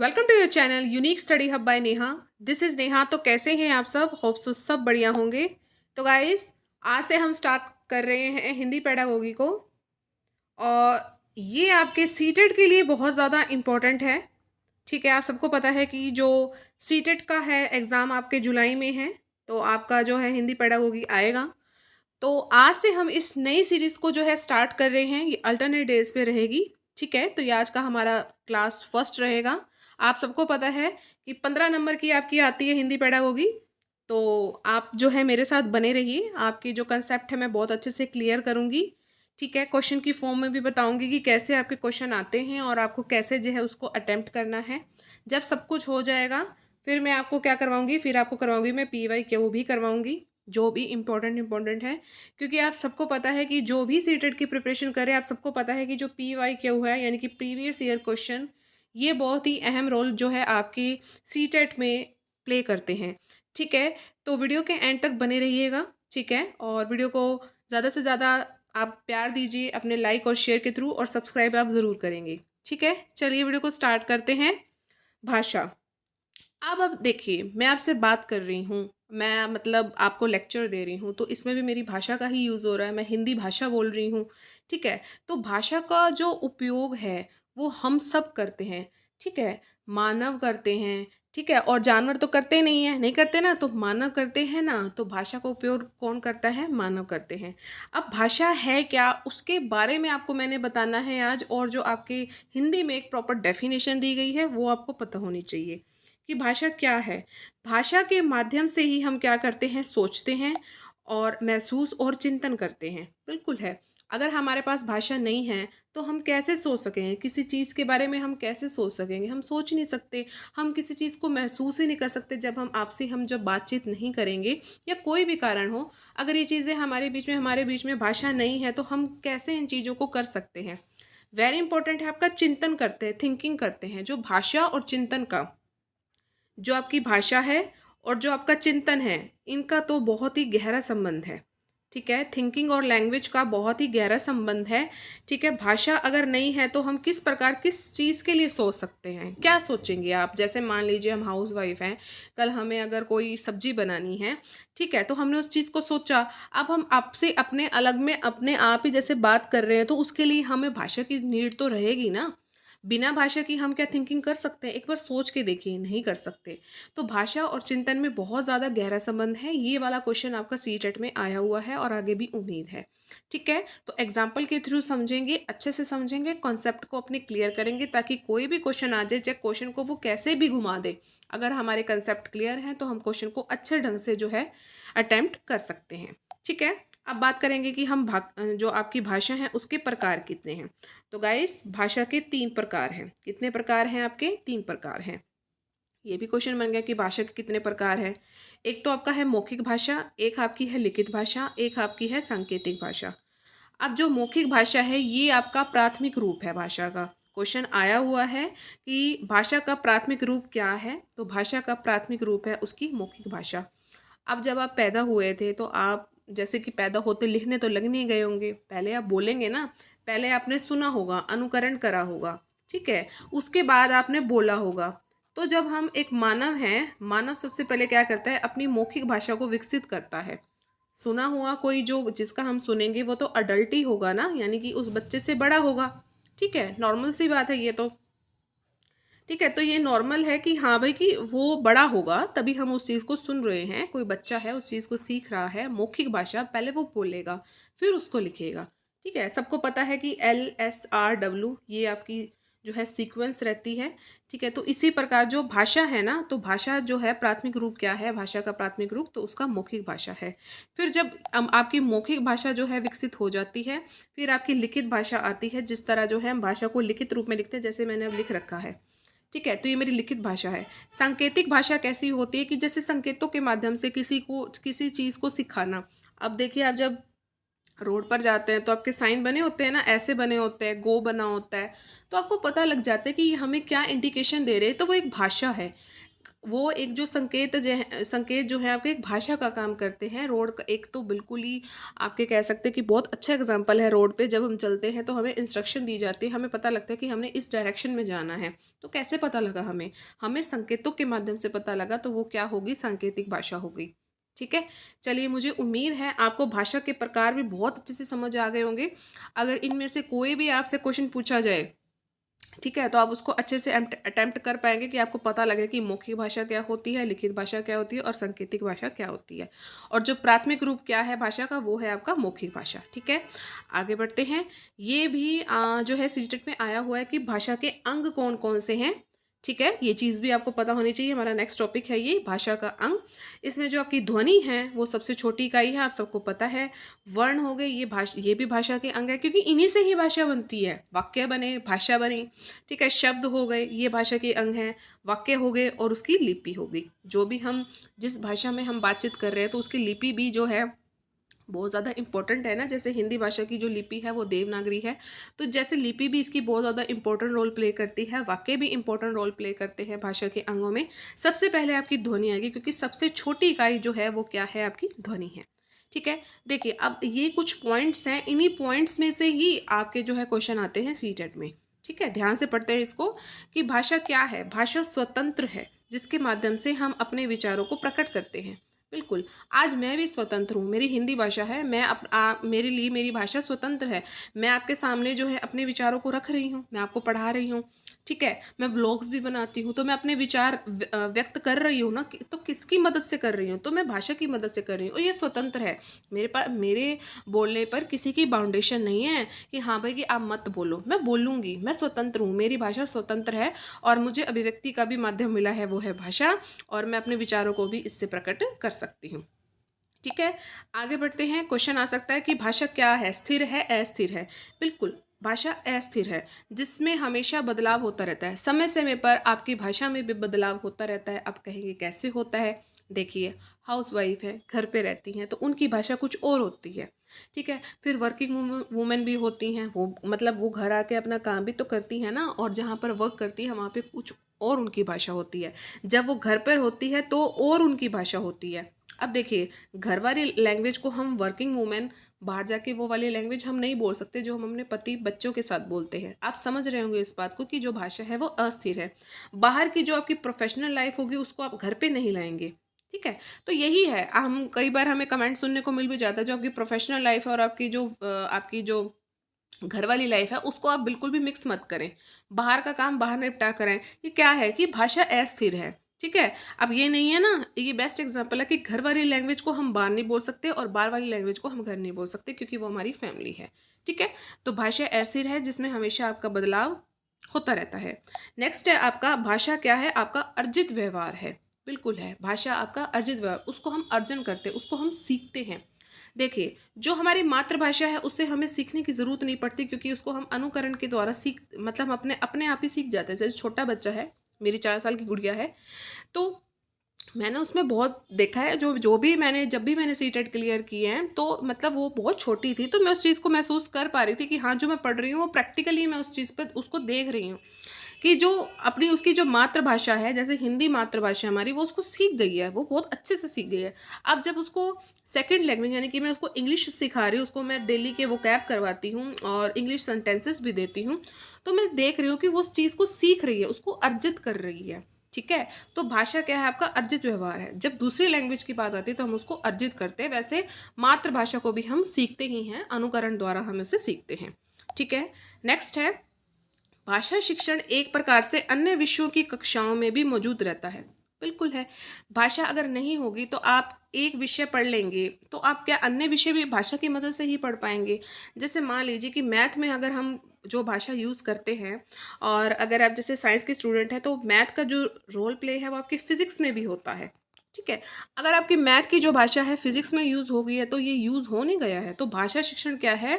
Welcome to your channel unique study hub by Neha. This is Neha. तो कैसे हैं आप सब? होप सो सब बढ़िया होंगे। तो गाइस, आज से हम स्टार्ट कर रहे हैं हिंदी पेडागोगी को, और ये आपके सीटेट के लिए बहुत ज़्यादा इम्पोर्टेंट है। ठीक है, आप सबको पता है कि जो सीटेट का है एग्ज़ाम आपके जुलाई में है, तो आपका जो है हिंदी पेडागोगी आएगा। तो आज से हम इस नई सीरीज़ को जो है स्टार्ट कर रहे हैं। ये अल्टरनेट डेज पे रहेगी। ठीक है, तो ये आज का हमारा क्लास फर्स्ट रहेगा। आप सबको पता है कि 15 नंबर की आपकी आती है हिंदी पेडागोगी। तो आप जो है मेरे साथ बने रहिए। आपकी जो कंसेप्ट है मैं बहुत अच्छे से क्लियर करूँगी। ठीक है, क्वेश्चन की फॉर्म में भी बताऊँगी कि कैसे आपके क्वेश्चन आते हैं और आपको कैसे जो है उसको अटेम्प्ट करना है। जब सब कुछ हो जाएगा फिर मैं आपको क्या करवाऊँगी, फिर आपको करवाऊँगी मैं PYQ भी करवाऊँगी, जो भी इम्पोर्टेंट है। क्योंकि आप सबको पता है कि जो भी सीटेट की प्रिपरेशन करे, आप सबको पता है कि जो PYQ है यानी कि प्रीवियस ईयर क्वेश्चन, ये बहुत ही अहम रोल जो है आपकी सीटेट में प्ले करते हैं। ठीक है, तो वीडियो के एंड तक बने रहिएगा। ठीक है, और वीडियो को ज़्यादा से ज़्यादा आप प्यार दीजिए अपने लाइक और शेयर के थ्रू, और सब्सक्राइब आप ज़रूर करेंगे। ठीक है, चलिए वीडियो को स्टार्ट करते हैं। भाषा। अब देखिए, मैं आपसे बात कर रही हूँ, मैं मतलब आपको लेक्चर दे रही हूँ, तो इसमें भी मेरी भाषा का ही यूज़ हो रहा है, मैं हिंदी भाषा बोल रही हूँ। ठीक है, तो भाषा का जो उपयोग है वो हम सब करते हैं। ठीक है, मानव करते हैं। ठीक है, और जानवर तो करते नहीं है, नहीं करते ना, तो मानव करते हैं ना। तो भाषा का उपयोग कौन करता है? मानव करते हैं। अब भाषा है क्या, उसके बारे में आपको मैंने बताना है आज, और जो आपके हिंदी में एक प्रॉपर डेफिनेशन दी गई है वो आपको पता होनी चाहिए कि भाषा क्या है। भाषा के माध्यम से ही हम क्या करते हैं? सोचते हैं और महसूस और चिंतन करते हैं। बिल्कुल है। अगर हमारे पास भाषा नहीं है तो हम कैसे सोच सकेंगे? किसी चीज़ के बारे में हम कैसे सोच सकेंगे? हम सोच नहीं सकते। हम किसी चीज़ को महसूस ही नहीं कर सकते जब हम जब बातचीत नहीं करेंगे, या कोई भी कारण हो, अगर ये चीज़ें हमारे बीच में भाषा नहीं है तो हम कैसे इन चीज़ों को कर सकते हैं? वेरी इंपॉर्टेंट है, आपका चिंतन करते हैं, थिंकिंग करते हैं। जो भाषा और चिंतन का, जो आपकी भाषा है और जो आपका चिंतन है, इनका तो बहुत ही गहरा संबंध है। ठीक है, थिंकिंग और लैंग्वेज का बहुत ही गहरा संबंध है। ठीक है, भाषा अगर नहीं है तो हम किस चीज़ के लिए सोच सकते हैं? क्या सोचेंगे आप? जैसे मान लीजिए हम हाउस वाइफ हैं, कल हमें अगर कोई सब्जी बनानी है, ठीक है, तो हमने उस चीज़ को सोचा। अब हम आपसे अपने अलग में अपने आप ही जैसे बात कर रहे हैं, तो उसके लिए हमें भाषा की नीड तो रहेगी ना। बिना भाषा की हम क्या थिंकिंग कर सकते हैं? एक बार सोच के देखिए, नहीं कर सकते। तो भाषा और चिंतन में बहुत ज़्यादा गहरा संबंध है। ये वाला क्वेश्चन आपका सीटेट में आया हुआ है और आगे भी उम्मीद है। ठीक है, तो एग्जाम्पल के थ्रू समझेंगे, अच्छे से समझेंगे, कॉन्सेप्ट को अपने क्लियर करेंगे, ताकि कोई भी क्वेश्चन आ जाए, चाहे क्वेश्चन को वो कैसे भी घुमा दे, अगर हमारे कंसेप्ट क्लियर हैं तो हम क्वेश्चन को अच्छे ढंग से जो है अटेम्प्ट कर सकते हैं। ठीक है, अब बात करेंगे कि हम जो आपकी भाषा है उसके प्रकार कितने हैं। तो गाइस, भाषा के 3 प्रकार हैं। कितने प्रकार हैं आपके? 3 प्रकार हैं। ये भी क्वेश्चन बन गया कि भाषा के कितने प्रकार हैं। एक तो आपका है मौखिक भाषा, एक आपकी है लिखित भाषा, एक आपकी है सांकेतिक भाषा। अब जो मौखिक भाषा है ये आपका प्राथमिक रूप है भाषा का। क्वेश्चन आया हुआ है कि भाषा का प्राथमिक रूप क्या है, तो भाषा का प्राथमिक रूप है उसकी मौखिक भाषा। अब जब आप पैदा हुए थे तो आप जैसे कि पैदा होते लिखने तो लग नहीं गए होंगे, पहले आप बोलेंगे ना। पहले आपने सुना होगा, अनुकरण करा होगा। ठीक है, उसके बाद आपने बोला होगा। तो जब हम एक मानव हैं, मानव सबसे पहले क्या करता है? अपनी मौखिक भाषा को विकसित करता है। सुना हुआ कोई जो जिसका हम सुनेंगे वो तो अडल्ट ही होगा ना, यानी कि उस बच्चे से बड़ा होगा। ठीक है, नॉर्मल सी बात है ये तो। ठीक है, तो ये नॉर्मल है कि हाँ भाई, कि वो बड़ा होगा तभी हम उस चीज़ को सुन रहे हैं। कोई बच्चा है उस चीज़ को सीख रहा है, मौखिक भाषा पहले वो बोलेगा फिर उसको लिखेगा। ठीक है, सबको पता है कि LSRW ये आपकी जो है सीक्वेंस रहती है। ठीक है, तो इसी प्रकार जो भाषा है ना, तो भाषा जो है प्राथमिक रूप क्या है? भाषा का प्राथमिक रूप तो उसका मौखिक भाषा है। फिर जब आपकी मौखिक भाषा जो है विकसित हो जाती है, फिर आपकी लिखित भाषा आती है। जिस तरह जो है हम भाषा को लिखित रूप में लिखते हैं, जैसे मैंने अब लिख रखा है। ठीक है, तो ये मेरी लिखित भाषा है। सांकेतिक भाषा कैसी होती है? कि जैसे संकेतों के माध्यम से किसी को किसी चीज़ को सिखाना। अब देखिए, आप जब रोड पर जाते हैं तो आपके साइन बने होते हैं ना, ऐसे बने होते हैं, गो बना होता है, तो आपको पता लग जाता है कि ये हमें क्या इंडिकेशन दे रहे हैं, तो वो एक भाषा है। वो एक जो संकेत जो है आपके एक भाषा का काम करते हैं। रोड का एक तो बिल्कुल ही आपके कह सकते हैं कि बहुत अच्छा एग्जांपल है। रोड पे जब हम चलते हैं तो हमें इंस्ट्रक्शन दी जाती है, हमें पता लगता है कि हमने इस डायरेक्शन में जाना है। तो कैसे पता लगा हमें संकेतों के माध्यम से पता लगा, तो वो क्या होगी, सांकेतिक भाषा होगी। ठीक है, चलिए मुझे उम्मीद है आपको भाषा के प्रकार भी बहुत अच्छे से समझ आ गए होंगे। अगर इनमें से कोई भी आपसे क्वेश्चन पूछा जाए, ठीक है, तो आप उसको अच्छे से अटेम्प्ट कर पाएंगे कि आपको पता लगे कि मौखिक भाषा क्या होती है, लिखित भाषा क्या होती है और सांकेतिक भाषा क्या होती है। और जो प्राथमिक रूप क्या है भाषा का, वो है आपका मौखिक भाषा। ठीक है, आगे बढ़ते हैं। ये भी जो है सीटेट में आया हुआ है कि भाषा के अंग कौन कौन से हैं। ठीक है, ये चीज़ भी आपको पता होनी चाहिए। हमारा नेक्स्ट टॉपिक है ये भाषा का अंग। इसमें जो आपकी ध्वनि है वो सबसे छोटी इकाई है, आप सबको पता है। वर्ण हो गए, ये भी भाषा के अंग है, क्योंकि इन्हीं से ही भाषा बनती है, वाक्य बने, भाषा बनी। ठीक है, शब्द हो गए, ये भाषा के अंग हैं। वाक्य हो गए और उसकी लिपि हो गई। जो भी हम जिस भाषा में हम बातचीत कर रहे हैं तो उसकी लिपि भी जो है बहुत ज़्यादा इंपॉर्टेंट है ना। जैसे हिंदी भाषा की जो लिपि है वो देवनागरी है, तो जैसे लिपि भी इसकी बहुत ज़्यादा इंपॉर्टेंट रोल प्ले करती है, वाक्य भी इंपॉर्टेंट रोल प्ले करते हैं भाषा के अंगों में। सबसे पहले आपकी ध्वनि आएगी, क्योंकि सबसे छोटी इकाई जो है वो क्या है, आपकी ध्वनि है। ठीक है, देखिए अब ये कुछ पॉइंट्स हैं, इन्हीं पॉइंट्स में से ही आपके जो है क्वेश्चन आते हैं सीटेट में। ठीक है, ध्यान से पढ़ते हैं इसको कि भाषा क्या है। भाषा स्वतंत्र है, जिसके माध्यम से हम अपने विचारों को प्रकट करते हैं। बिल्कुल, आज मैं भी स्वतंत्र हूँ, मेरी हिंदी भाषा है, मेरे लिए मेरी भाषा स्वतंत्र है। मैं आपके सामने जो है अपने विचारों को रख रही हूँ, मैं आपको पढ़ा रही हूँ। ठीक है, मैं व्लॉग्स भी बनाती हूँ, तो मैं अपने विचार व्यक्त कर रही हूँ ना, तो किसकी मदद से कर रही हूँ, तो मैं भाषा की मदद से कर रही हूँ, और ये स्वतंत्र है। मेरे बोलने पर किसी की बाउंडेशन नहीं है कि हाँ भाई कि आप मत बोलो, मैं बोलूँगी, मैं स्वतंत्र हूँ, मेरी भाषा स्वतंत्र है। और मुझे अभिव्यक्ति का भी माध्यम मिला है, वो है भाषा, और मैं अपने विचारों को भी इससे प्रकट कर सकती हूँ। ठीक है, आगे बढ़ते हैं। क्वेश्चन आ सकता है कि भाषा क्या है, स्थिर है, अस्थिर है। बिल्कुल, भाषा अस्थिर है, जिसमें हमेशा बदलाव होता रहता है। समय समय पर आपकी भाषा में भी बदलाव होता रहता है। आप कहेंगे कैसे होता है, देखिए हाउस वाइफ है, घर पे रहती हैं, तो उनकी भाषा कुछ और होती है। ठीक है, फिर वर्किंग वूमेन भी होती हैं, वो मतलब वो घर आके अपना काम भी तो करती हैं ना, और जहाँ पर वर्क करती है वहाँ पे कुछ और उनकी भाषा होती है। जब वो घर पर होती है तो और उनकी भाषा होती है। अब देखिए, घर वाली लैंग्वेज को हम वर्किंग वूमेन, बाहर जाके वो वाली लैंग्वेज हम नहीं बोल सकते जो हम अपने पति बच्चों के साथ बोलते हैं। आप समझ रहे होंगे इस बात को कि जो भाषा है वो अस्थिर है। बाहर की जो आपकी प्रोफेशनल लाइफ होगी उसको आप घर पे नहीं लाएंगे। ठीक है, तो यही है, हम कई बार हमें कमेंट सुनने को मिल भी जाता है, जो आपकी प्रोफेशनल लाइफ है और आपकी जो घर वाली लाइफ है उसको आप बिल्कुल भी मिक्स मत करें। बाहर का काम बाहर निपटा करें। ये क्या है कि भाषा अस्थिर है। ठीक है, अब ये नहीं है ना, ये बेस्ट एग्जांपल है कि घर वाली लैंग्वेज को हम बाहर नहीं बोल सकते और बाहर वाली लैंग्वेज को हम घर नहीं बोल सकते, क्योंकि वो हमारी फैमिली है। ठीक है, तो भाषा अस्थिर है, जिसमें हमेशा आपका बदलाव होता रहता है। नेक्स्ट है आपका, भाषा क्या है, आपका अर्जित व्यवहार है। बिल्कुल है, भाषा आपका अर्जित व्यवहार, उसको हम अर्जन करते हैं, उसको हम सीखते हैं। देखिए, जो हमारी मातृभाषा है उससे हमें सीखने की ज़रूरत नहीं पड़ती, क्योंकि उसको हम अनुकरण के द्वारा मतलब हम अपने अपने आप ही सीख जाते हैं। जैसे छोटा बच्चा है, मेरी 4 साल की गुड़िया है, तो मैंने उसमें बहुत देखा है, जो जो भी मैंने जब भी मैंने सीटेट क्लियर किए हैं, तो मतलब वो बहुत छोटी थी, तो मैं उस चीज़ को महसूस कर पा रही थी कि हाँ, जो मैं पढ़ रही हूँ वो प्रैक्टिकली मैं उस चीज़ पर उसको देख रही हूँ कि जो अपनी उसकी जो मातृभाषा है, जैसे हिंदी मातृभाषा हमारी, वो उसको सीख गई है, वो बहुत अच्छे से सीख गई है। अब जब उसको सेकंड लैंग्वेज यानी कि मैं उसको इंग्लिश सिखा रही हूँ, उसको मैं डेली के वोकैब करवाती हूँ और इंग्लिश सेंटेंसेस भी देती हूँ, तो मैं देख रही हूँ कि वो उस चीज़ को सीख रही है, उसको अर्जित कर रही है। ठीक है, तो भाषा क्या है, आपका अर्जित व्यवहार है। जब दूसरी लैंग्वेज की बात आती है तो हम उसको अर्जित करते हैं, वैसे मातृभाषा को भी हम सीखते ही हैं, अनुकरण द्वारा हम उसे सीखते हैं। ठीक है, नेक्स्ट है, भाषा शिक्षण एक प्रकार से अन्य विषयों की कक्षाओं में भी मौजूद रहता है। बिल्कुल है, भाषा अगर नहीं होगी तो आप एक विषय पढ़ लेंगे तो आप क्या अन्य विषय भी भाषा की मदद से ही पढ़ पाएंगे। जैसे मान लीजिए कि मैथ में अगर हम जो भाषा यूज़ करते हैं, और अगर आप जैसे साइंस के स्टूडेंट हैं तो मैथ का जो रोल प्ले है वो आपकी फिजिक्स में भी होता है। ठीक है, अगर आपकी मैथ की जो भाषा है फिजिक्स में यूज़ हो गई है तो ये यूज़ हो नहीं गया है। तो भाषा शिक्षण क्या है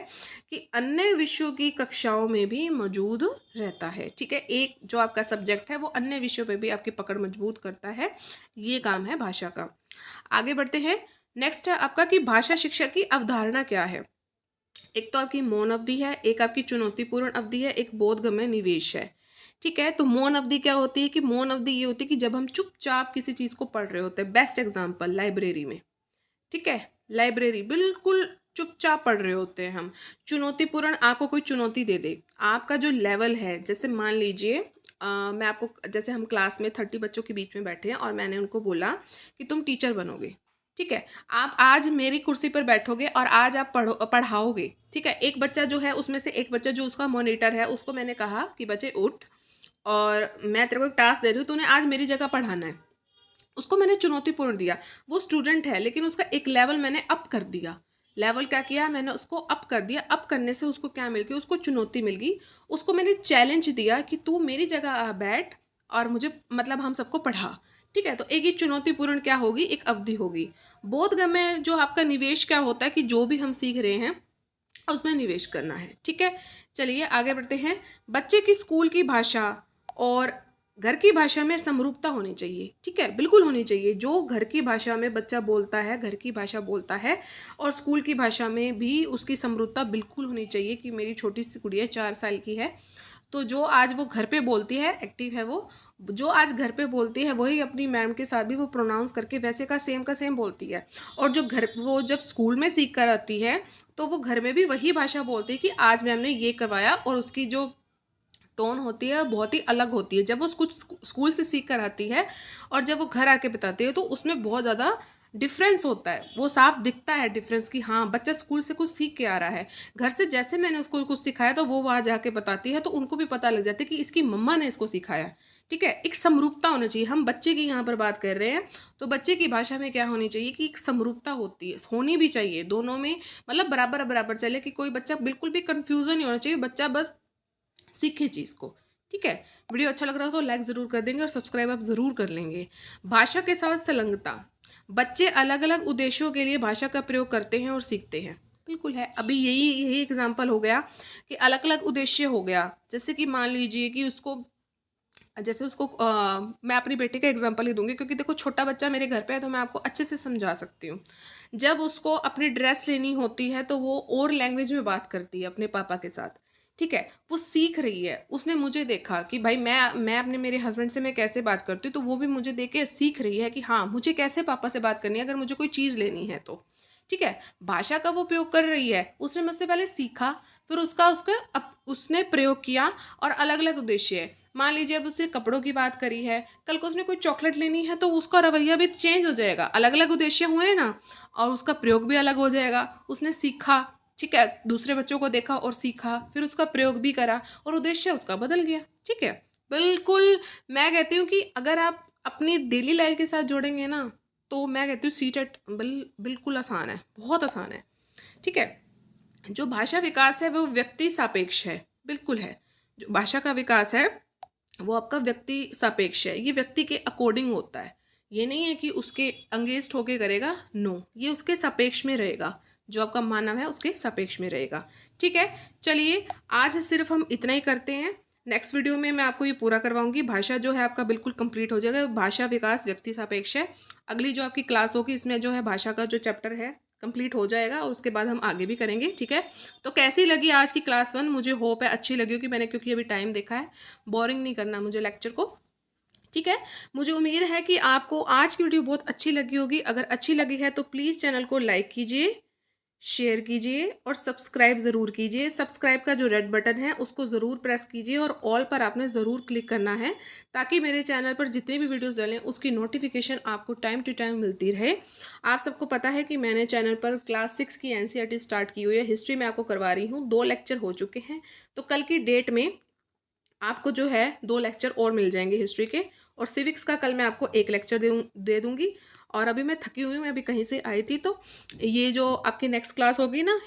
कि अन्य विषयों की कक्षाओं में भी मौजूद रहता है। ठीक है, एक जो आपका सब्जेक्ट है वो अन्य विषयों पे भी आपकी पकड़ मजबूत करता है, ये काम है भाषा का। आगे बढ़ते हैं। नेक्स्ट है आपका कि भाषा शिक्षा की अवधारणा क्या है। एक तो आपकी मौन अवधि है, एक आपकी चुनौतीपूर्ण अवधि है, एक बोधगम्य निवेश है। ठीक है। तो मौन अवधि क्या होती है कि मौन अवधि ये होती है कि जब हम चुपचाप किसी चीज़ को पढ़ रहे होते हैं। बेस्ट एग्जाम्पल लाइब्रेरी में, ठीक है, लाइब्रेरी बिल्कुल चुपचाप पढ़ रहे होते हैं हम। चुनौतीपूर्ण आपको कोई चुनौती दे दे, आपका जो लेवल है, जैसे मान लीजिए मैं आपको, जैसे हम क्लास में 30 बच्चों के बीच में बैठे हैं और मैंने उनको बोला कि तुम टीचर बनोगे, ठीक है, आप आज मेरी कुर्सी पर बैठोगे और आज आप पढ़ाओगे, ठीक है। एक बच्चा जो है उसमें से, एक बच्चा जो उसका मॉनिटर है, उसको मैंने कहा कि बच्चे उठ और मैं तेरे को एक टास्क दे रही हूँ, तूने आज मेरी जगह पढ़ाना है। उसको मैंने चुनौतीपूर्ण दिया, वो स्टूडेंट है लेकिन उसका एक लेवल मैंने अप कर दिया। लेवल क्या किया मैंने, उसको अप कर दिया। अप करने से उसको क्या मिल गई, उसको चुनौती मिल गई। उसको मैंने चैलेंज दिया कि तू मेरी जगह आ बैठ और मुझे मतलब हम सबको पढ़ा, ठीक है। तो एक ये चुनौतीपूर्ण क्या होगी, एक अवधि होगी। बोधगम्य जो आपका निवेश क्या होता है कि जो भी हम सीख रहे हैं उसमें निवेश करना है, ठीक है। चलिए आगे बढ़ते हैं। बच्चे की स्कूल की भाषा और घर की भाषा में समरूपता होनी चाहिए, ठीक है, बिल्कुल होनी चाहिए। जो घर की भाषा में बच्चा बोलता है, घर की भाषा बोलता है, और स्कूल की भाषा में भी उसकी समरूपता बिल्कुल होनी चाहिए। कि मेरी छोटी सी गुड़िया 4 साल की है, तो जो आज वो घर पे बोलती है, एक्टिव है वो, जो आज घर पे बोलती है वही अपनी मैम के साथ भी वो प्रोनाउंस करके वैसे का सेम बोलती है। और जो घर वो जब स्कूल में सीख कर आती है तो वो घर में भी वही भाषा बोलती है कि आज मैम ने ये करवाया, और उसकी जो टोन होती है बहुत ही अलग होती है जब वो कुछ स्कूल से सीख कर आती है और जब वो घर आके बताती है, तो उसमें बहुत ज़्यादा डिफरेंस होता है। वो साफ दिखता है डिफरेंस कि हाँ बच्चा स्कूल से कुछ सीख के आ रहा है। घर से जैसे मैंने उसको कुछ सिखाया तो वो वहाँ जाके बताती है, तो उनको भी पता लग जाता है कि इसकी मम्मा ने इसको सिखाया, ठीक है। एक समरूपता होनी चाहिए। हम बच्चे की यहाँ पर बात कर रहे हैं, तो बच्चे की भाषा में क्या होनी चाहिए कि एक समरूपता होती है, होनी भी चाहिए दोनों में, मतलब बराबर बराबर चले कि कोई बच्चा बिल्कुल भी कंफ्यूजन नहीं होना चाहिए, बच्चा बस सीखे चीज़ को, ठीक है। वीडियो अच्छा लग रहा हो तो लाइक ज़रूर कर देंगे और सब्सक्राइब आप ज़रूर कर लेंगे। भाषा के साथ संलग्नता, बच्चे अलग अलग उद्देश्यों के लिए भाषा का प्रयोग करते हैं और सीखते हैं, बिल्कुल है। अभी यही एग्जाम्पल हो गया कि अलग अलग उद्देश्य हो गया। जैसे कि मान लीजिए कि उसको, जैसे उसको मैं अपनी बेटी का एग्जांपल ही दूंगी क्योंकि देखो छोटा बच्चा मेरे घर पे है तो मैं आपको अच्छे से समझा सकती हूँ। जब उसको अपनी ड्रेस लेनी होती है तो वो और लैंग्वेज में बात करती है अपने पापा के साथ, ठीक है। वो सीख रही है, उसने मुझे देखा कि भाई मैं अपने मेरे हस्बैंड से मैं कैसे बात करती हूँ, तो वो भी मुझे देख के सीख रही है कि हाँ मुझे कैसे पापा से बात करनी है अगर मुझे कोई चीज़ लेनी है तो, ठीक है। भाषा का वो उपयोग कर रही है, उसने मुझसे पहले सीखा, फिर उसका उसका अब उसने प्रयोग किया और अलग अलग उद्देश्य है। मान लीजिए अब उसने कपड़ों की बात करी है, कल को उसने कोई चॉकलेट लेनी है तो उसका रवैया भी चेंज हो जाएगा। अलग अलग उद्देश्य हुए हैं ना, और उसका प्रयोग भी अलग हो जाएगा। उसने सीखा, ठीक है, दूसरे बच्चों को देखा और सीखा, फिर उसका प्रयोग भी करा और उद्देश्य उसका बदल गया, ठीक है। बिल्कुल, मैं कहती हूँ कि अगर आप अपनी डेली लाइफ के साथ जोड़ेंगे ना, तो मैं कहती हूँ सीटेट बिल्कुल आसान है, बहुत आसान है, ठीक है। जो भाषा विकास है वो व्यक्ति सापेक्ष है, बिल्कुल है। जो भाषा का विकास है वो आपका व्यक्ति सापेक्ष है, ये व्यक्ति के अकॉर्डिंग होता है। ये नहीं है कि उसके अंगेंस्ट होके करेगा, नो, ये उसके सापेक्ष में रहेगा। जो आपका मानव है उसके सापेक्ष में रहेगा, ठीक है। चलिए आज सिर्फ हम इतना ही करते हैं। नेक्स्ट वीडियो में मैं आपको ये पूरा करवाऊंगी। भाषा जो है आपका बिल्कुल कंप्लीट हो जाएगा। भाषा विकास व्यक्ति सापेक्ष है। अगली जो आपकी क्लास होगी इसमें जो है भाषा का जो चैप्टर है कंप्लीट हो जाएगा और उसके बाद हम आगे भी करेंगे, ठीक है। तो कैसी लगी आज की क्लास 1, मुझे होप है अच्छी लगी होगी। मैंने क्योंकि अभी टाइम देखा है, बोरिंग नहीं करना मुझे लेक्चर को, ठीक है। मुझे उम्मीद है कि आपको आज की वीडियो बहुत अच्छी लगी होगी। अगर अच्छी लगी है तो प्लीज़ चैनल को लाइक कीजिए, शेयर कीजिए और सब्सक्राइब ज़रूर कीजिए। सब्सक्राइब का जो रेड बटन है उसको ज़रूर प्रेस कीजिए और ऑल पर आपने ज़रूर क्लिक करना है, ताकि मेरे चैनल पर जितने भी वीडियोस डलें उसकी नोटिफिकेशन आपको टाइम टू टाइम मिलती रहे। आप सबको पता है कि मैंने चैनल पर क्लास 6 की NCERT स्टार्ट की हुई है। हिस्ट्री में आपको करवा रही हूँ, 2 लेक्चर हो चुके हैं, तो कल की डेट में आपको जो है 2 लेक्चर और मिल जाएंगे हिस्ट्री के। और सिविक्स का कल मैं आपको 1 लेक्चर दे दूँगी। और अभी मैं थकी हुई हूँ, मैं अभी कहीं से आई थी, तो ये जो आपकी नेक्स्ट क्लास होगी ना